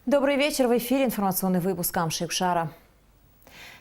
Добрый вечер. В эфире информационный выпуск Амшикшара.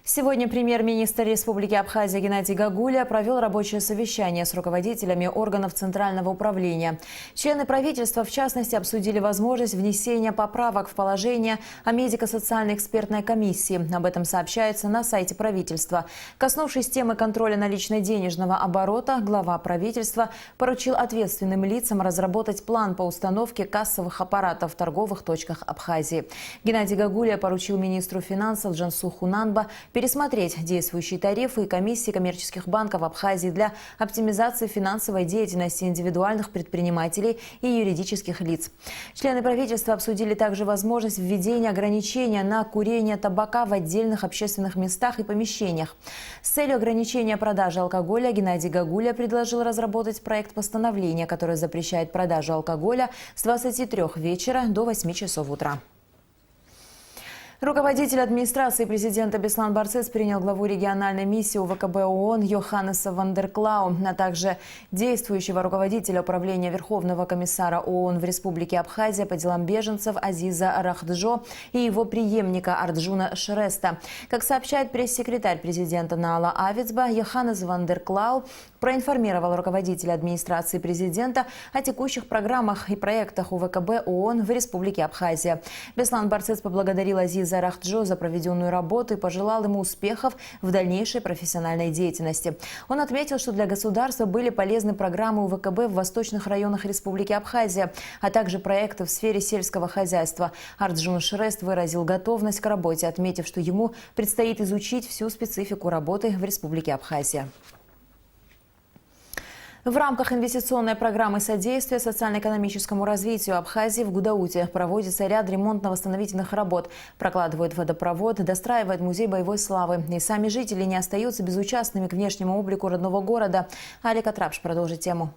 Сегодня премьер-министр Республики Абхазия Геннадий Гагуля провел рабочее совещание с руководителями органов Центрального управления. Члены правительства, в частности, обсудили возможность внесения поправок в положение о медико-социальной экспертной комиссии. Об этом сообщается на сайте правительства. Коснувшись темы контроля налично-денежного оборота, глава правительства поручил ответственным лицам разработать план по установке кассовых аппаратов в торговых точках Абхазии. Геннадий Гагуля поручил министру финансов Джансуху Нанба пересмотреть действующие тарифы и комиссии коммерческих банков Абхазии для оптимизации финансовой деятельности индивидуальных предпринимателей и юридических лиц. Члены правительства обсудили также возможность введения ограничения на курение табака в отдельных общественных местах и помещениях. С целью ограничения продажи алкоголя Геннадий Гагуля предложил разработать проект постановления, который запрещает продажу алкоголя с 23 вечера до 8 часов утра. Руководитель администрации президента Беслан Барцец принял главу региональной миссии УВКБ ООН Йоханнеса ван дер Клау, а также действующего руководителя управления Верховного комиссара ООН в Республике Абхазия по делам беженцев Азиза Рахджо и его преемника Арджуна Шереста. Как сообщает пресс-секретарь президента Наала Авицба, Йоханнес ван дер Клау проинформировал руководителя администрации президента о текущих программах и проектах УВКБ ООН в Республике Абхазия. Беслан Барцец поблагодарил Азиза Рахджо за проведенную работу и пожелал ему успехов в дальнейшей профессиональной деятельности. Он отметил, что для государства были полезны программы УВКБ в восточных районах Республики Абхазия, а также проекты в сфере сельского хозяйства. Арджун Шерест выразил готовность к работе, отметив, что ему предстоит изучить всю специфику работы в Республике Абхазия. В рамках инвестиционной программы содействия социально-экономическому развитию Абхазии в Гудауте проводится ряд ремонтно-восстановительных работ. Прокладывают водопровод, достраивают музей боевой славы. И сами жители не остаются безучастными к внешнему облику родного города. Алика Трапш продолжит тему.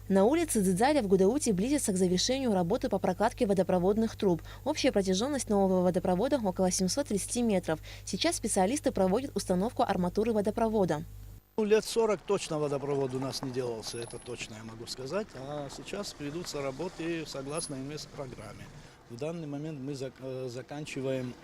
На улице Дзидзаря в Гудауте близится к завершению работы по прокладке водопроводных труб. Общая протяженность нового водопровода около 730 метров. Сейчас специалисты проводят установку арматуры водопровода. Лет 40 точно водопровод у нас не делался, это точно я могу сказать. А сейчас ведутся работы согласно инвестпрограмме. В данный момент мы заканчиваем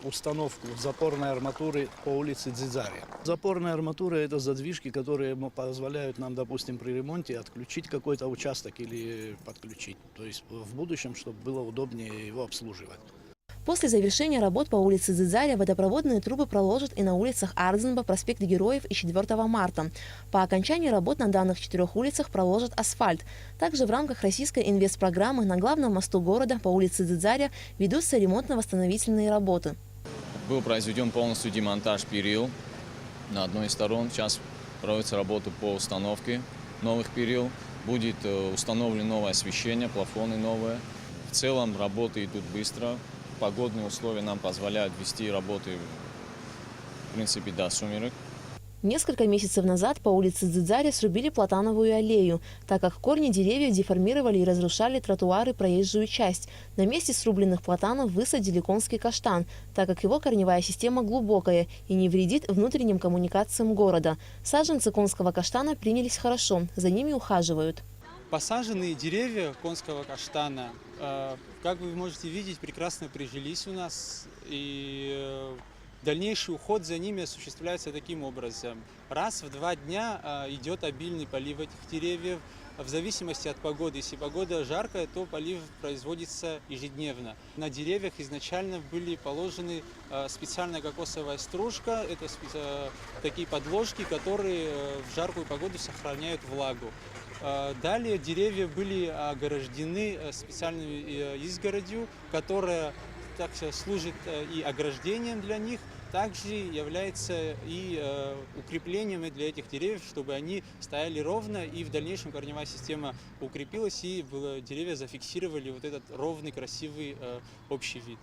установку запорной арматуры по улице Дзидзаря. Запорная арматура – это задвижки, которые позволяют нам, допустим, при ремонте отключить какой-то участок или подключить. То есть в будущем, чтобы было удобнее его обслуживать. После завершения работ по улице Дзидзаря водопроводные трубы проложат и на улицах Ардзенба, проспект Героев и 4 марта. По окончании работ на данных 4 улицах проложат асфальт. Также в рамках российской инвестпрограммы на главном мосту города по улице Дзидзаря ведутся ремонтно-восстановительные работы. Был произведен полностью демонтаж перил на одной из сторон. Сейчас проводится работа по установке новых перил. Будет установлено новое освещение, плафоны новые. В целом работы идут быстро. Погодные условия нам позволяют вести работы, в принципе, до сумерек. Несколько месяцев назад по улице Дзидзаря срубили платановую аллею, так как корни деревьев деформировали и разрушали тротуары, проезжую часть. На месте срубленных платанов высадили конский каштан, так как его корневая система глубокая и не вредит внутренним коммуникациям города. Саженцы конского каштана принялись хорошо, за ними ухаживают. Посаженные деревья конского каштана, как вы можете видеть, прекрасно прижились у нас, и дальнейший уход за ними осуществляется таким образом. Раз в 2 дня идет обильный полив этих деревьев, в зависимости от погоды. Если погода жаркая, то полив производится ежедневно. На деревьях изначально были положены специальная кокосовая стружка, это такие подложки, которые в жаркую погоду сохраняют влагу. Далее деревья были ограждены специальной изгородью, которая так служит и ограждением для них, также является и укреплениями для этих деревьев, чтобы они стояли ровно и в дальнейшем корневая система укрепилась и деревья зафиксировали вот этот ровный, красивый общий вид.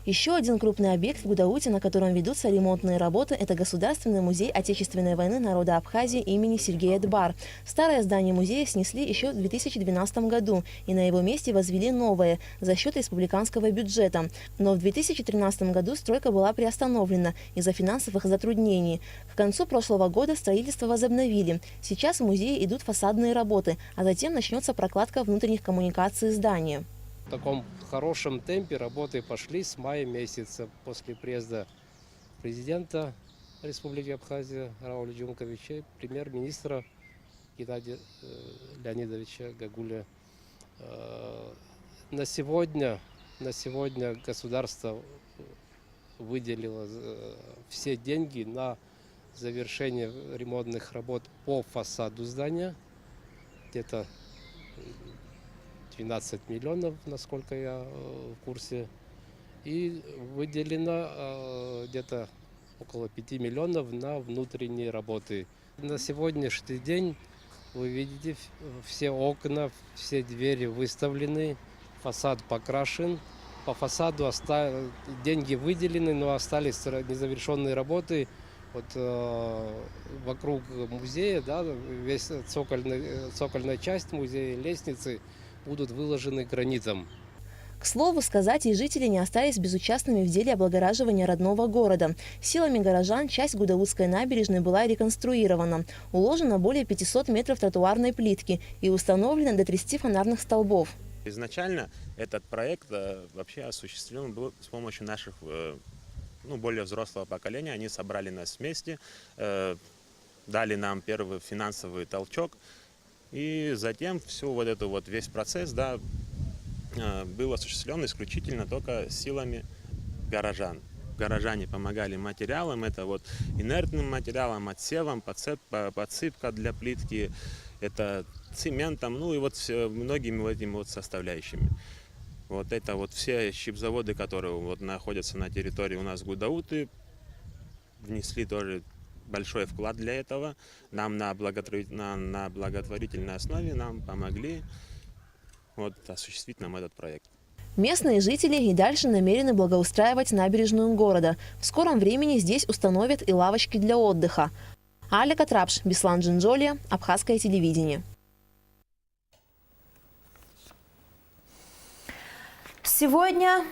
Еще один крупный объект в Гудауте, на котором ведутся ремонтные работы, это Государственный музей Отечественной войны народа Абхазии имени Сергея Дбар. Старое здание музея снесли еще в 2012 году, и на его месте возвели новое за счет республиканского бюджета. Но в 2013 году стройка была приостановлена из-за финансовых затруднений. К концу прошлого года строительство возобновили. Сейчас в музее идут фасадные работы, а затем начнется прокладка внутренних коммуникаций здания. В таком хорошем темпе работы пошли с мая месяца после приезда президента Республики Абхазия Рауля Джумковича и премьер-министра Геннадия Леонидовича Гагуля. На сегодня государство выделило все деньги на завершение ремонтных работ по фасаду здания. Где-то 12 миллионов, насколько я в курсе. И выделено где-то около 5 миллионов на внутренние работы. На сегодняшний день вы видите, все окна, все двери выставлены, фасад покрашен. По фасаду деньги выделены, но остались незавершенные работы. Вот вокруг музея, да, весь цокольная часть музея, лестницы будут выложены гранитом. К слову сказать, и жители не остались безучастными в деле облагораживания родного города. Силами горожан часть Гудаутской набережной была реконструирована. Уложено более 500 метров тротуарной плитки и установлено до 30 фонарных столбов. Изначально этот проект вообще осуществлен был с помощью наших более взрослого поколения. Они собрали нас вместе, дали нам первый финансовый толчок. И затем весь процесс, да, был осуществлен исключительно только силами горожан. Горожане помогали материалом, это вот инертным материалом, отсевом, подсыпка для плитки, это цементом, ну и вот многими этими вот составляющими. Вот это вот все щипзаводы, которые вот находятся на территории у нас Гудауты, внесли тоже большой вклад для этого. Нам на благотворительной основе нам помогли осуществить нам этот проект. Местные жители и дальше намерены благоустраивать набережную города. В скором времени здесь установят и лавочки для отдыха. Аля Катрапш, Беслан Джинджолия, Абхазское телевидение. Сегодня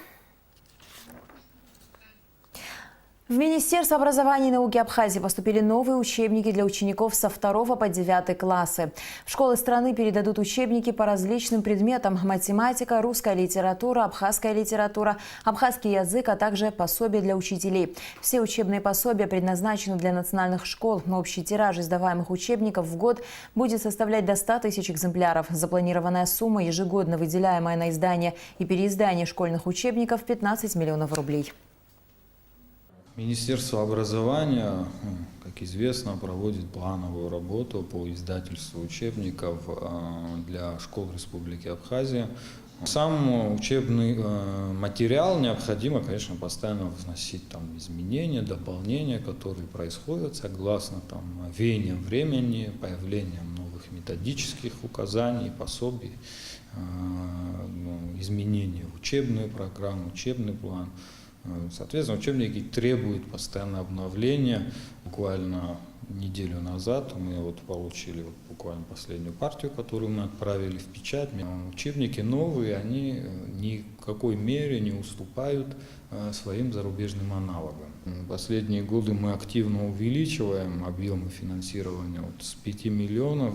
в Министерство образования и науки Абхазии поступили новые учебники для учеников со 2 по 9 классы. В школы страны передадут учебники по различным предметам: математика, русская литература, абхазская литература, абхазский язык, а также пособия для учителей. Все учебные пособия предназначены для национальных школ, но общий тираж издаваемых учебников в год будет составлять до 100 тысяч экземпляров. Запланированная сумма, ежегодно выделяемая на издание и переиздание школьных учебников, 15 миллионов рублей. Министерство образования, как известно, проводит плановую работу по издательству учебников для школ Республики Абхазия. Сам учебный материал необходимо, конечно, постоянно вносить там изменения, дополнения, которые происходят согласно веяниям времени, появлением новых методических указаний, пособий, изменения в учебную программу, учебный план. Соответственно, учебники требуют постоянного обновления. Буквально неделю назад мы получили буквально последнюю партию, которую мы отправили в печать. Учебники новые, они ни в какой мере не уступают своим зарубежным аналогам. В последние годы мы активно увеличиваем объемы финансирования с 5 миллионов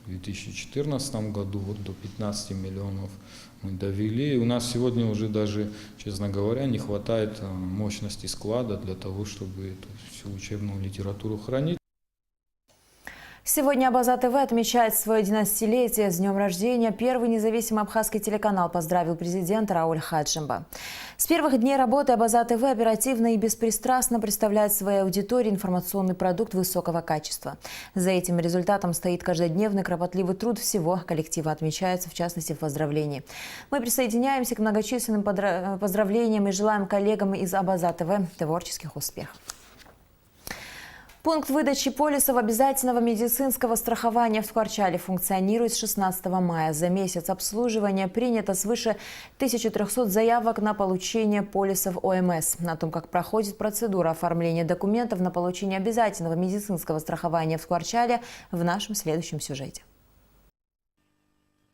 в 2014 году до 15 миллионов. Мы довели. У нас сегодня уже даже, честно говоря, не хватает мощности склада для того, чтобы эту всю учебную литературу хранить. Сегодня Абаза ТВ отмечает свое 11-летие. С днем рождения первый независимый абхазский телеканал поздравил президент Рауль Хаджимба. С первых дней работы Абаза ТВ оперативно и беспристрастно представляет своей аудитории информационный продукт высокого качества. За этим результатом стоит каждодневный кропотливый труд всего коллектива, отмечается в частности в поздравлении. Мы присоединяемся к многочисленным поздравлениям и желаем коллегам из Абаза ТВ творческих успехов. Пункт выдачи полисов обязательного медицинского страхования в Ткварчале функционирует с 16 мая. За месяц обслуживания принято свыше 1300 заявок на получение полисов ОМС. О том, как проходит процедура оформления документов на получение обязательного медицинского страхования в Ткварчале, в нашем следующем сюжете.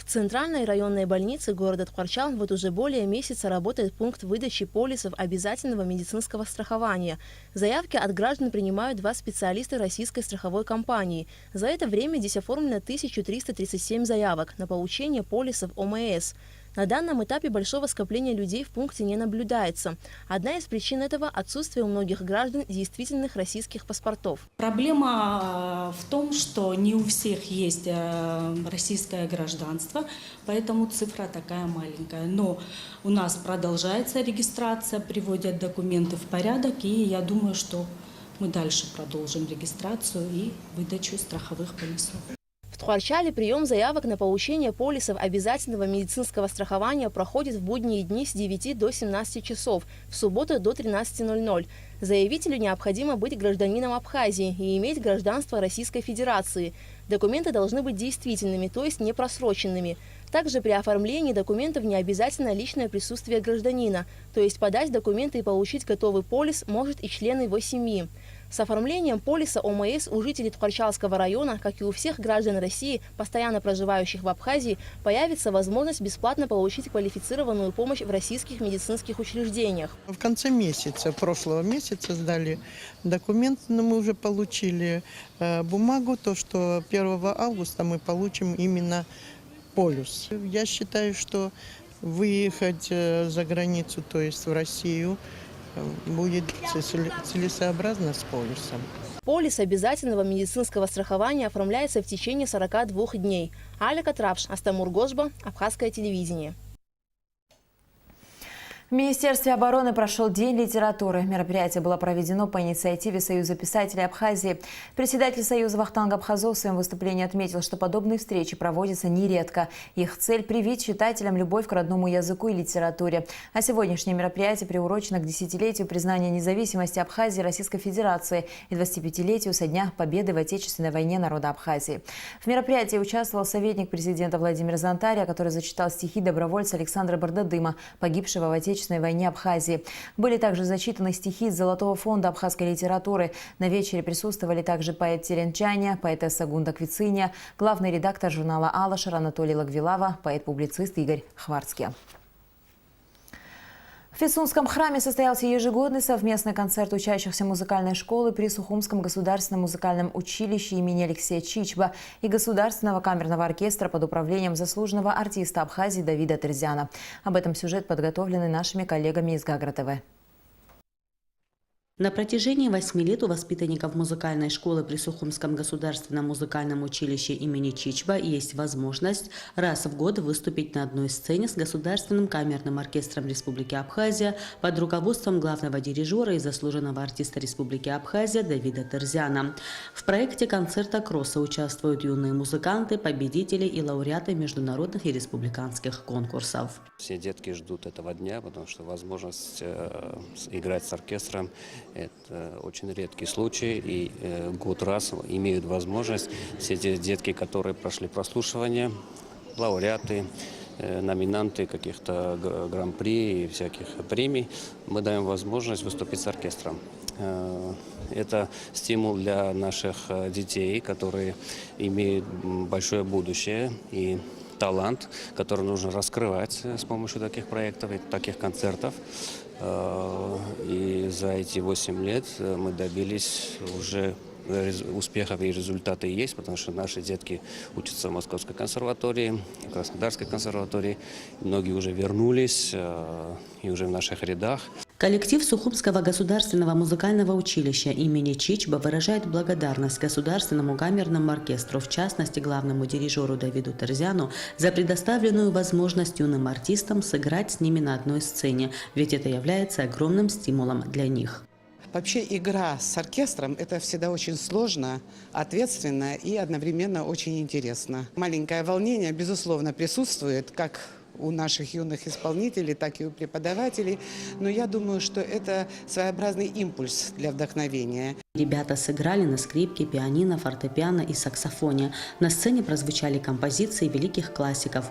В центральной районной больнице города Ткварчал вот уже более месяца работает пункт выдачи полисов обязательного медицинского страхования. Заявки от граждан принимают 2 специалиста российской страховой компании. За это время здесь оформлено 1337 заявок на получение полисов ОМС. На данном этапе большого скопления людей в пункте не наблюдается. Одна из причин этого – отсутствие у многих граждан действительных российских паспортов. Проблема в том, что не у всех есть российское гражданство, поэтому цифра такая маленькая. Но у нас продолжается регистрация, приводят документы в порядок, и я думаю, что мы дальше продолжим регистрацию и выдачу страховых полисов. В Тхуарчале прием заявок на получение полисов обязательного медицинского страхования проходит в будние дни с 9 до 17 часов, в субботу до 13:00. Заявителю необходимо быть гражданином Абхазии и иметь гражданство Российской Федерации. Документы должны быть действительными, то есть не просроченными. Также при оформлении документов не обязательно личное присутствие гражданина, то есть подать документы и получить готовый полис может и член его семьи. С оформлением полиса ОМС у жителей Тхуарчалского района, как и у всех граждан России, постоянно проживающих в Абхазии, появится возможность бесплатно получить квалифицированную помощь в российских медицинских учреждениях. В конце месяца, прошлого месяца сдали документ, но мы уже получили бумагу, то что 1 августа мы получим именно полис. Я считаю, что выехать за границу, то есть в Россию, будет целесообразно с полисом. Полис обязательного медицинского страхования оформляется в течение 42 дней. Аля Катрапш, Астамур Гожба, Абхазское телевидение. В Министерстве обороны прошел День литературы. Мероприятие было проведено по инициативе Союза писателей Абхазии. Председатель Союза Вахтанг Абхазов в своем выступлении отметил, что подобные встречи проводятся нередко. Их цель – привить читателям любовь к родному языку и литературе. А сегодняшнее мероприятие приурочено к десятилетию признания независимости Абхазии Российской Федерации и 25-летию со дня победы в Отечественной войне народа Абхазии. В мероприятии участвовал советник президента Владимир Зантария, который зачитал стихи добровольца Александра Бардадыма, погибшего в Отечественной войне Абхазии. Были также зачитаны стихи из Золотого фонда абхазской литературы. На вечере присутствовали также поэт Теренчаня, поэтесса Гунда Квициния, главный редактор журнала «Алашер» Анатолий Лагвилава, поэт-публицист Игорь Хварцкий. В Фесунском храме состоялся ежегодный совместный концерт учащихся музыкальной школы при Сухумском государственном музыкальном училище имени Алексея Чичба и Государственного камерного оркестра под управлением заслуженного артиста Абхазии Давида Терзяна. Об этом сюжет подготовленный нашими коллегами из Гагра ТВ. На протяжении 8 лет у воспитанников музыкальной школы при Сухумском государственном музыкальном училище имени Чичба есть возможность раз в год выступить на одной сцене с Государственным камерным оркестром Республики Абхазия под руководством главного дирижера и заслуженного артиста Республики Абхазия Давида Терзяна. В проекте концерта кросса участвуют юные музыканты, победители и лауреаты международных и республиканских конкурсов. Все детки ждут этого дня, потому что возможность играть с оркестром – это очень редкий случай, и год раз имеют возможность все те детки, которые прошли прослушивание, лауреаты, номинанты каких-то гран-при и всяких премий, мы даем возможность выступить с оркестром. Это стимул для наших детей, которые имеют большое будущее и талант, который нужно раскрывать с помощью таких проектов и таких концертов. И за эти 8 лет мы добились уже успехов, и результаты есть, потому что наши детки учатся в Московской консерватории, в Краснодарской консерватории. Многие уже вернулись и уже в наших рядах. Коллектив Сухумского государственного музыкального училища имени Чичба выражает благодарность Государственному камерному оркестру, в частности главному дирижеру Давиду Терзяну, за предоставленную возможность юным артистам сыграть с ними на одной сцене, ведь это является огромным стимулом для них. Вообще игра с оркестром – это всегда очень сложно, ответственно и одновременно очень интересно. Маленькое волнение, безусловно, присутствует как у наших юных исполнителей, так и у преподавателей. Но я думаю, что это своеобразный импульс для вдохновения. Ребята сыграли на скрипке, пианино, фортепиано и саксофоне. На сцене прозвучали композиции великих классиков.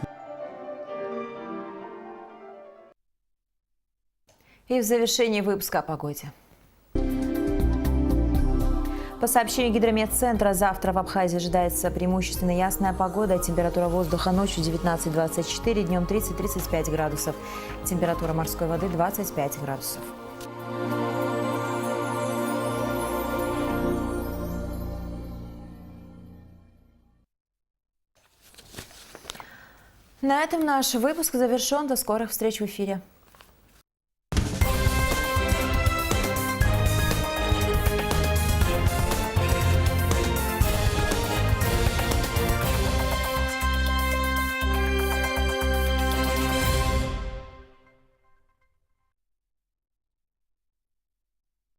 И в завершении выпуска о погоде. По сообщению Гидрометцентра, завтра в Абхазии ожидается преимущественно ясная погода. Температура воздуха ночью 19-24, днем 30-35 градусов. Температура морской воды 25 градусов. На этом наш выпуск завершен. До скорых встреч в эфире.